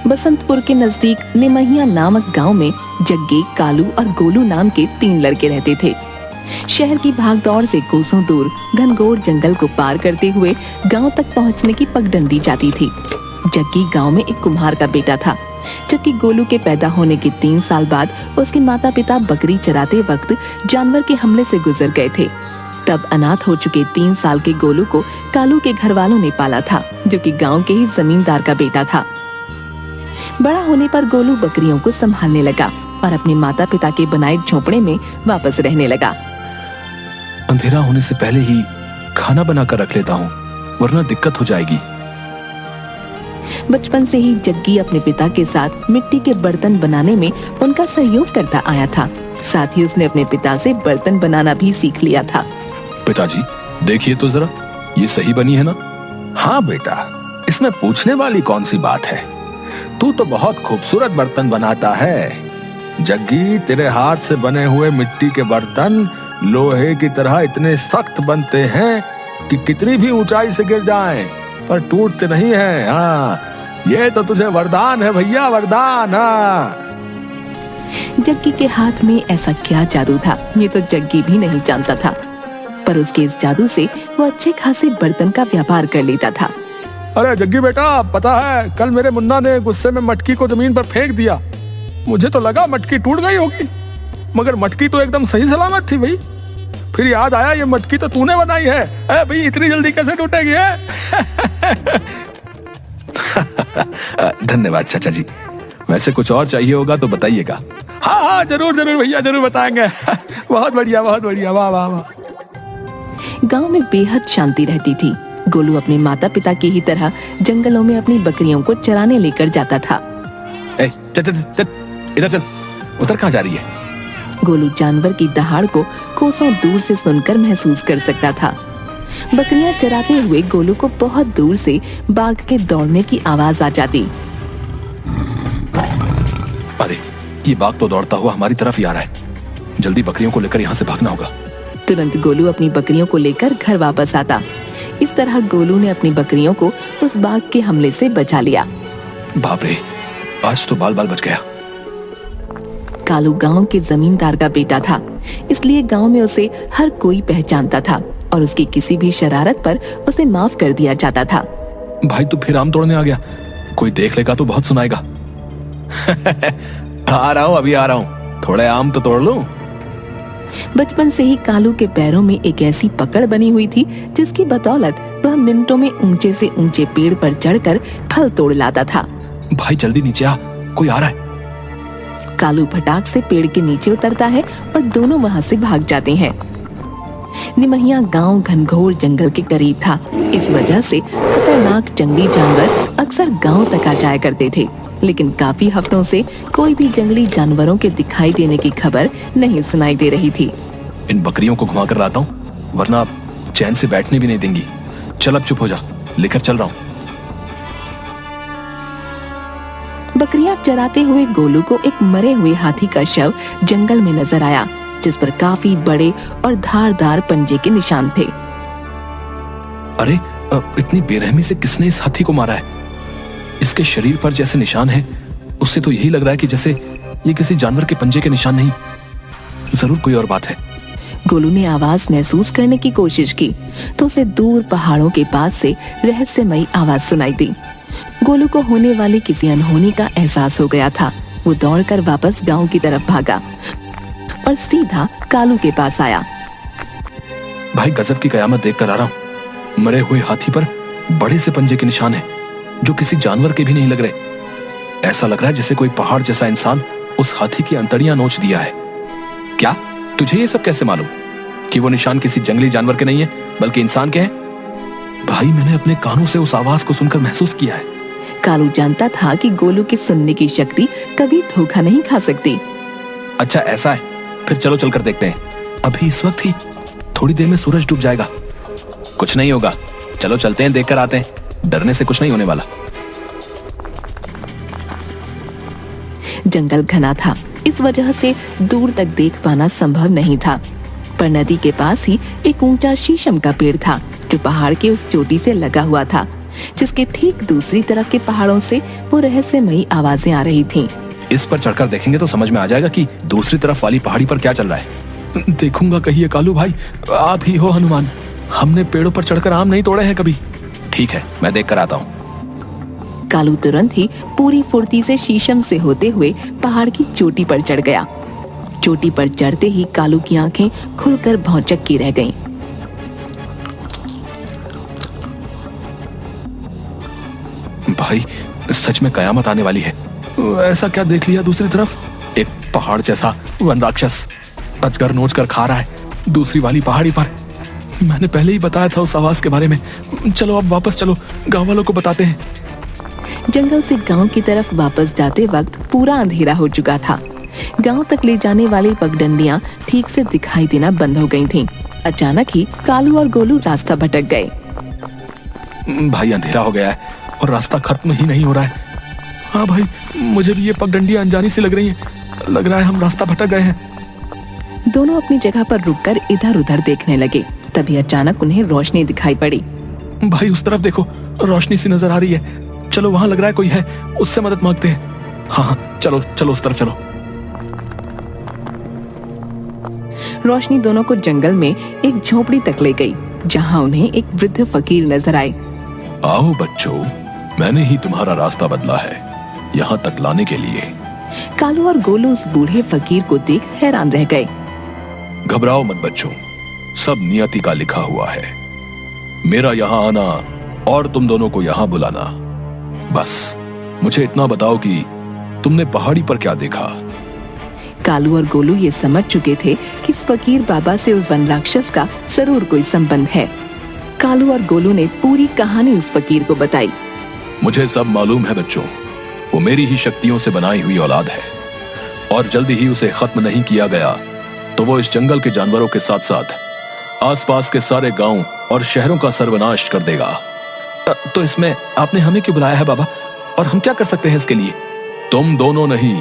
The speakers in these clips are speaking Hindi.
बसंतपुर के नजदीक निमहिया नामक गांव में जग्गी, कालू और गोलू नाम के 3 लड़के रहते थे। शहर की भागदौड़ से कोसों दूर घनघोर जंगल को पार करते हुए गांव तक पहुंचने की पगडंडी जाती थी। जग्गी गांव में एक कुम्हार का बेटा था, जबकि गोलू के पैदा होने के 3 साल बाद उसके माता पिता बकरी चराते वक्त जानवर के हमले से गुजर गए थे। तब अनाथ हो चुके 3 साल के गोलू को कालू के घर वालों ने पाला था, जो कि गांव के ही जमींदार का बेटा था। बड़ा होने पर गोलू बकरियों को संभालने लगा और अपने माता पिता के बनाए झोपड़े में वापस रहने लगा। अंधेरा होने से पहले ही खाना बनाकर रख लेता हूँ, वरना दिक्कत हो जाएगी। बचपन से ही जग्गी अपने पिता के साथ मिट्टी के बर्तन बनाने में उनका सहयोग करता आया था। साथ ही उसने अपने पिता से बर्तन बनाना भी सीख लिया था। पिताजी, देखिए तो जरा, ये सही बनी है ना? हाँ बेटा, इसमें पूछने वाली कौन सी बात है? तू तो बहुत खूबसूरत बर्तन बनाता है। जग्गी, तेरे हाथ से बने हुए मिट्टी के बर्तन लोहे की तरह इतने सख्त बनते हैं कि कितनी भी ऊंचाई से गिर जाएं, पर टूटते नहीं हैं। हाँ, ये तो तुझे वरदान है भैया, वरदान। हाँ। जग्गी के हाथ में ऐसा क्या जादू था, ये तो जग्गी भी नहीं जानता था, पर उसके इस जादू से वो अच्छे खासे बर्तन का व्यापार कर लेता था। अरे जग्गी बेटा, पता है कल मेरे मुन्ना ने गुस्से में मटकी को जमीन पर फेंक दिया। मुझे तो लगा मटकी टूट गई होगी, मगर मटकी तो एकदम सही सलामत थी भाई। फिर याद आया ये मटकी तो तूने बनाई है। अरे भाई, इतनी जल्दी कैसे टूटेगी है? धन्यवाद चाचा जी। वैसे कुछ और चाहिए होगा तो बताइएगा। हाँ हाँ, जरूर जरूर भैया, जरूर बताएंगे। बहुत बढ़िया, बहुत बढ़िया, वाह वाह वाह। गांव में बेहद शांति रहती थी। गोलू अपने माता पिता की ही तरह जंगलों में अपनी बकरियों को चराने लेकर जाता था। चल चल चल, इधर चल। उधर कहाँ जा रही है? गोलू जानवर की दहाड़ को कोसों दूर से सुनकर महसूस कर सकता था। बकरियां चराते हुए गोलू को बहुत दूर से बाघ के दौड़ने की आवाज आ जाती। अरे, ये बाघ तो दौड़ता हुआ हमारी तरफ ही आ रहा है। जल्दी बकरियों को लेकर यहाँ से भागना होगा। तुरंत गोलू अपनी बकरियों को लेकर घर वापस आता। इस तरह गोलू ने अपनी बकरियों को उस बाघ के हमले से बचा लिया। बाप रे, आज तो बाल बाल बच गया। कालू गांव के जमींदार का बेटा था, इसलिए गांव में उसे हर कोई पहचानता था और उसकी किसी भी शरारत पर उसे माफ कर दिया जाता था। भाई, तू फिर आम तोड़ने आ गया? कोई देख लेगा तो बहुत सुनाएगा। आ रहा हूँ, अभी आ रहा हूँ, थोड़े आम तो तोड़ लूं। बचपन से ही कालू के पैरों में एक ऐसी पकड़ बनी हुई थी जिसकी बदौलत वह मिनटों में ऊंचे से ऊंचे पेड़ पर चढ़कर फल तोड़ लाता था। भाई जल्दी नीचे आ, कोई आ रहा है। कालू फटाक से पेड़ के नीचे उतरता है और दोनों वहां से भाग जाते हैं। निमहिया गांव घनघोर जंगल के करीब था, इस वजह से खतरनाक जंगली जानवर अक्सर गांव तक आ जाया करते थे, लेकिन काफी हफ्तों से कोई भी जंगली जानवरों के दिखाई देने की खबर नहीं सुनाई दे रही थी। इन बकरियों को घुमा कर लाता हूँ, वरना आप चैन से बैठने भी नहीं देंगी। चल अब चुप हो जा, लेकर चल रहा हूँ। बकरियां चराते हुए गोलू को एक मरे हुए हाथी का शव जंगल में नजर आया, जिस पर काफी बड़े और धारदार पंजे के निशान थे। अरे, इतनी बेरहमी से किसने इस हाथी को मारा है? इसके शरीर पर जैसे निशान है, उससे तो यही लग रहा है कि जैसे ये किसी जानवर के पंजे के निशान नहीं, जरूर कोई और बात है। गोलू ने आवाज महसूस करने की कोशिश की तो उसे दूर पहाड़ों के पास से रहस्यमयी आवाज सुनाई दी। गोलू को होने वाली किसी अनहोनी का एहसास हो गया था। वो दौड़कर वापस गांव की तरफ भागा और सीधा कालू के पास आया। भाई, गजब की कयामत देखकर आ रहा हूँ। मरे हुए हाथी पर बड़े से पंजे के निशान है, जो किसी जानवर के भी नहीं लग रहे। ऐसा लग रहा है जैसे कोई पहाड़ जैसा इंसान उस हाथी की अंतड़ियां नोच दिया है। क्या तुझे ये सब कैसे मालूम कि वो निशान किसी जंगली जानवर के नहीं है, बल्कि इंसान के हैं? भाई, मैंने अपने कानों से उस आवाज को सुनकर महसूस किया है। कालू जानता था कि गोलू की सुनने की शक्ति कभी धोखा नहीं खा सकती। अच्छा ऐसा है, फिर चलो चलकर देखते हैं। अभी इस वक्त ही, थोड़ी देर में सूरज डूब जाएगा। कुछ नहीं होगा, चलो चलते हैं, देखकर आते हैं। डरने से कुछ नहीं होने वाला। जंगल घना था, इस वजह से दूर तक देख पाना संभव नहीं था, पर नदी के पास ही एक ऊंचा शीशम का पेड़ था जो पहाड़ के उस चोटी से लगा हुआ था। जिसके ठीक दूसरी तरफ के पहाड़ों से वो रहस्यमयी आवाजें आ रही थीं। इस पर चढ़कर देखेंगे तो समझ में आ जाएगा कि दूसरी तरफ वाली पहाड़ी पर क्या चल रहा है। देखूंगा कहिए कालू भाई, आप ही हो हनुमान। हमने पेड़ों पर चढ़कर आम नहीं तोड़े हैं कभी। ठीक है, मैं देख कर आता हूँ। कालू तुरंत ही पूरी फुर्ती से शीशम से होते हुए पहाड़ की चोटी पर चढ़ गया। चोटी पर चढ़ते ही कालू की आंखें खुलकर भौचक्की की रह गईं। भाई सच में कयामत आने वाली है। ऐसा क्या देख लिया दूसरी तरफ? एक पहाड़ जैसा वन राक्षस अजगर नोच कर खा रहा है दूसरी वाली पहाड़ी पर। मैंने पहले ही बताया था उस आवाज के बारे में। चलो अब वापस चलो, गांव वालों को बताते हैं। जंगल से गांव की तरफ वापस जाते वक्त पूरा अंधेरा हो चुका था। गांव तक ले जाने वाली पगडंडियां ठीक से दिखाई देना बंद हो गई थीं। अचानक ही कालू और गोलू रास्ता भटक गए। भाई अंधेरा हो गया है और रास्ता खत्म ही नहीं हो रहा है। हाँ भाई, मुझे भी ये पगडंडियां अनजानी सी लग रही हैं। लग रहा है हम रास्ता भटक गए हैं। दोनों अपनी जगह पर रुककर इधर उधर देखने लगे। तभी अचानक उन्हें रोशनी दिखाई पड़ी। भाई उस तरफ देखो, रोशनी सी नजर आ रही है। चलो वहां लग रहा है कोई है, उससे मदद मांगते हैं। हाँ चलो चलो उस तरफ चलो। रोशनी दोनों को जंगल में एक झोपड़ी तक ले गई, जहां उन्हें एक वृद्ध फकीर नजर आए। आओ बच्चों, मैंने ही तुम्हारा रास्ता बदला है यहाँ तक लाने के लिए। कालू और गोलू उस बूढ़े फकीर को देख हैरान रह गए। घबराओ मत बच्चों, सब नियति का लिखा हुआ है। मेरा यहाँ आना और तुम दोनों को यहाँ बुलाना। बस मुझे इतना बताओ कि तुमने पहाड़ी पर क्या देखा। कालू और गोलू ये समझ चुके थे कि इस फकीर बाबा से उस वन राक्षस का जरूर कोई संबंध है। कालू और गोलू ने पूरी कहानी उस फकीर को बताई। मुझे सब मालूम है बच्चों, वो मेरी ही शक्तियों से बनाई हुई औलाद है और जल्दी ही उसे खत्म नहीं किया गया तो वो इस जंगल के जानवरों के साथ साथ आसपास के सारे गांव और शहरों का सर्वनाश कर देगा। तो इसमें आपने हमें क्यों बुलाया है बाबा, और हम क्या कर सकते हैं इसके लिए? तुम दोनों नहीं,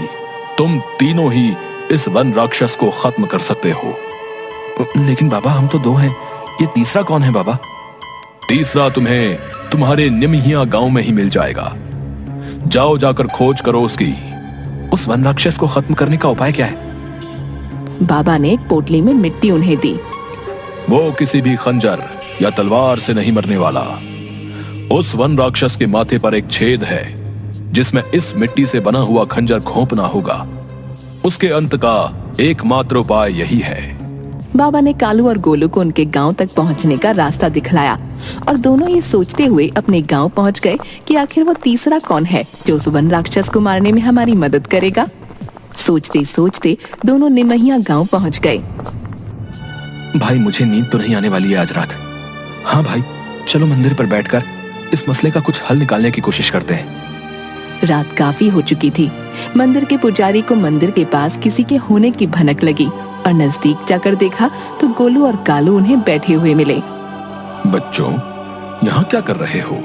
तुम तीनों ही इस वन राक्षस को खत्म कर सकते हो। लेकिन बाबा हम तो दो हैं, ये तीसरा कौन है बाबा? तीसरा तुम्हें तुम्हारे निमहिया गांव में ही मिल जाएगा। जाओ जाकर खोज करो उसकी। उस वन राक्षस को खत्म करने का उपाय क्या है? बाबा ने एक पोटली में मिट्टी उन्हें दी। वो किसी भी खंजर या तलवार से नहीं मरने वाला। उस वन राक्षस के माथे पर एक छेद है जिसमें इस मिट्टी से बना हुआ खंजर घोंपना होगा। उसके अंत का एकमात्र उपाय यही है। बाबा ने कालू और गोलू को उनके गांव तक पहुंचने का रास्ता दिखलाया और दोनों ये सोचते हुए अपने गांव पहुंच गए कि आखिर वो तीसरा कौन है जो उस वन राक्षस को मारने में हमारी मदद करेगा। सोचते सोचते दोनों निमहिया गांव पहुंच गए। भाई मुझे नींद तो नहीं आने वाली है आज रात। हाँ भाई, चलो मंदिर पर बैठकर इस मसले का कुछ हल निकालने की कोशिश करते हैं। रात काफी हो चुकी थी। मंदिर के पुजारी को मंदिर के पास किसी के होने की भनक लगी और नजदीक जाकर देखा तो गोलू और कालू उन्हें बैठे हुए मिले। बच्चों, यहाँ क्या कर रहे हो?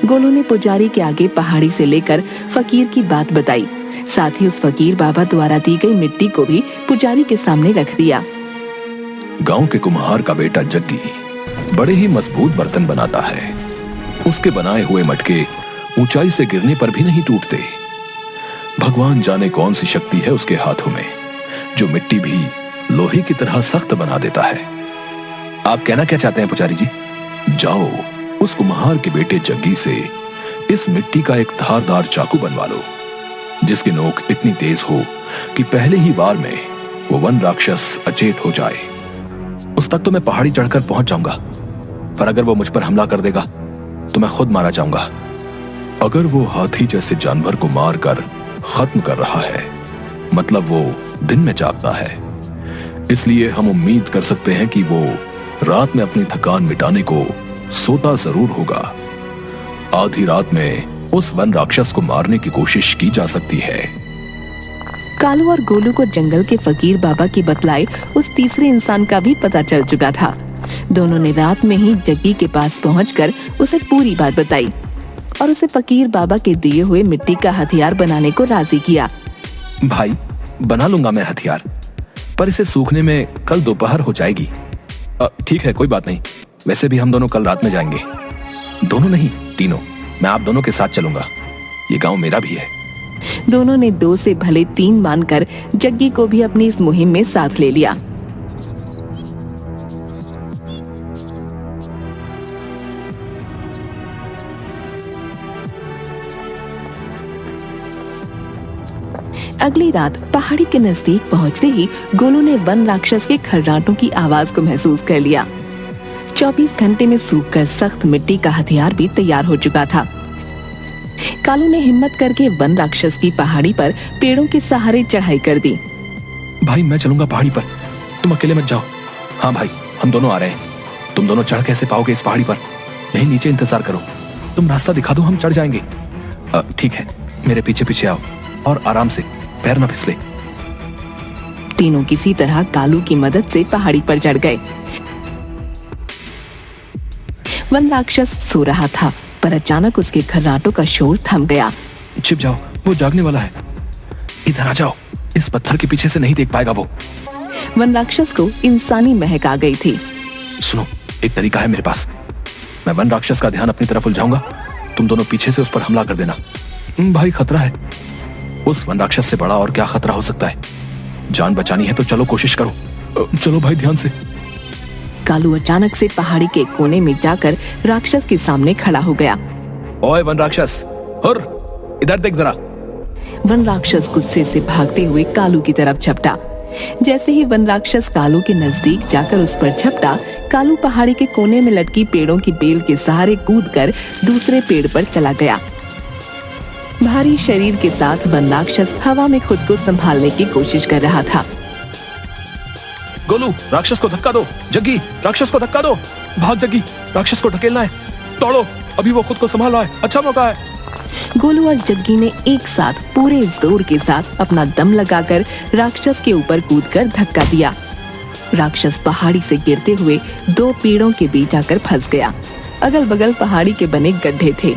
गोलू ने पुजारी के आगे पहाड़ी से लेकर फकीर की बात बताई। साथ ही उस फकीर बाबा द्वारा दी गई मिट्टी को भी पुजारी के सामने रख दिया। गांव के कुम्हार का बेटा जग्गी बड़े ही मजबूत बर्तन बनाता है। उसके बनाए हुए मटके ऊंचाई से गिरने पर भी नहीं टूटते। भगवान जाने कौन सी शक्ति है उसके हाथों में, जो मिट्टी भी लोहे की तरह सख्त बना देता है। आप कहना क्या चाहते हैं पुजारी जी? जाओ उस कुम्हार के बेटे जग्गी से इस मिट्टी का एक धारदार चाकू बनवा लो, जिसकी नोक इतनी तेज हो कि पहले ही वार में वो वन राक्षस अचेत हो जाए। उस तक तो मैं पहाड़ी चढ़कर पहुंच जाऊंगा, पर अगर वो मुझ पर हमला कर देगा तो मैं खुद मारा जाऊंगा। अगर वो हाथी जैसे जानवर को मारकर खत्म कर रहा है, मतलब वो दिन में जागता है, इसलिए हम उम्मीद कर सकते हैं कि वो रात में अपनी थकान मिटाने को सोता जरूर होगा। आधी रात में उस वन राक्षस को मारने की कोशिश की जा सकती है। कालू और गोलू को जंगल के फकीर बाबा की बतलाए उस तीसरे इंसान का भी पता चल चुका था। दोनों ने रात में ही जग्गी के पास पहुंचकर उसे पूरी बात बताई और उसे फकीर बाबा के दिए हुए मिट्टी का हथियार बनाने को राजी किया। भाई बना लूंगा मैं हथियार, पर इसे सूखने में कल दोपहर हो जाएगी। ठीक है, कोई बात नहीं। वैसे भी हम दोनों कल रात में जाएंगे। दोनों नहीं, तीनों। मैं आप दोनों के साथ चलूंगा। ये गांव मेरा भी है। दोनों ने 2 से भले 3 मानकर जग्गी को भी अपनी इस मुहिम में साथ ले लिया। अगली रात पहाड़ी के नजदीक पहुंचते ही गोलू ने वन राक्षस के खर्राटों की आवाज को महसूस कर लिया। 24 घंटे में सूखकर सख्त मिट्टी का हथियार भी तैयार हो चुका था। कालू ने हिम्मत करके वन राक्षस की पहाड़ी पर पेड़ों के सहारे चढ़ाई कर दी। भाई मैं चलूंगा पहाड़ी पर, तुम अकेले मत जाओ। हाँ भाई, हम दोनों आ रहे हैं। तुम दोनों चढ़ कैसे पाओगे इस पहाड़ी पर? यहीं नीचे इंतजार करो, तुम रास्ता दिखा दो, हम चढ़ जाएंगे। ठीक है, मेरे पीछे पीछे आओ और आराम से, पैर न फिसले। तीनों किसी तरह कालू की मदद से पहाड़ी पर चढ़ गए। वन राक्षस सो रहा था, पर अचानक उसके खर्राटों का शोर थम गया। छिप जाओ, वो जागने वाला है। इधर आ जाओ, इस पत्थर के पीछे से नहीं देख पाएगा वो। वन राक्षस को इंसानी महक आ गई थी। सुनो, एक तरीका है मेरे पास। मैं वन राक्षस का ध्यान अपनी तरफ उलझाऊंगा, तुम दोनों पीछे से उस पर हमला कर देना। भाई खतरा है, उस वन राक्षस से बड़ा और क्या खतरा हो सकता है? जान बचानी है तो चलो, कोशिश करो। चलो भाई, ध्यान से। कालू अचानक से पहाड़ी के कोने में जाकर राक्षस के सामने खड़ा हो गया। ओए वन राक्षस, हुर, इधर देख जरा। वन राक्षस गुस्से से भागते हुए कालू की तरफ झपटा। जैसे ही वन राक्षस कालू के नजदीक जाकर उस पर झपटा, कालू पहाड़ी के कोने में लटकी पेड़ों की बेल के सहारे कूदकर दूसरे पेड़ पर चला गया। भारी शरीर के साथ वन राक्षस हवा में खुद को संभालने की कोशिश कर रहा था। गोलू, राक्षस को धक्का दो। जग्गी, राक्षस को धक्का दो। भाग जग्गी, राक्षस को ढकेलना है। दौड़ो, अभी वो खुद को संभाल रहा है, अच्छा मौका है। गोलू और जग्गी ने एक साथ पूरे जोर के साथ अपना दम लगाकर राक्षस के ऊपर कूदकर धक्का दिया। राक्षस पहाड़ी से गिरते हुए 2 पेड़ों के बीच आकर फंस गया। अगल बगल पहाड़ी के बने गड्ढे थे,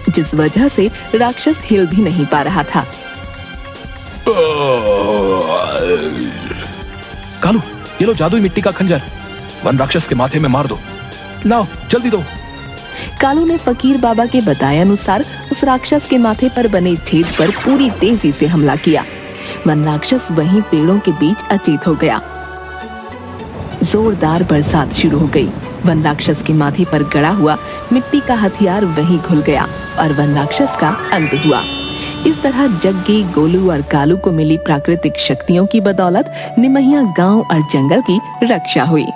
जिस वजह से राक्षस हिल भी नहीं पा रहा था। कालू, ये लो जादुई मिट्टी का खंजर, वन राक्षस के माथे में मार दो। लाओ, जल्दी दो। कालू ने फकीर बाबा के बताए अनुसार उस राक्षस के माथे पर बने छेद पर पूरी तेजी से हमला किया। वन राक्षस वहीं पेड़ों के बीच अचेत हो गया। जोरदार बरसात शुरू हो गई। वन राक्षस के माथे पर गड़ा हुआ मिट्टी का हथियार वहीं घुल गया और वन राक्षस का अंत हुआ। इस तरह जग्गी, गोलू और कालू को मिली प्राकृतिक शक्तियों की बदौलत निमहिया गांव और जंगल की रक्षा हुई।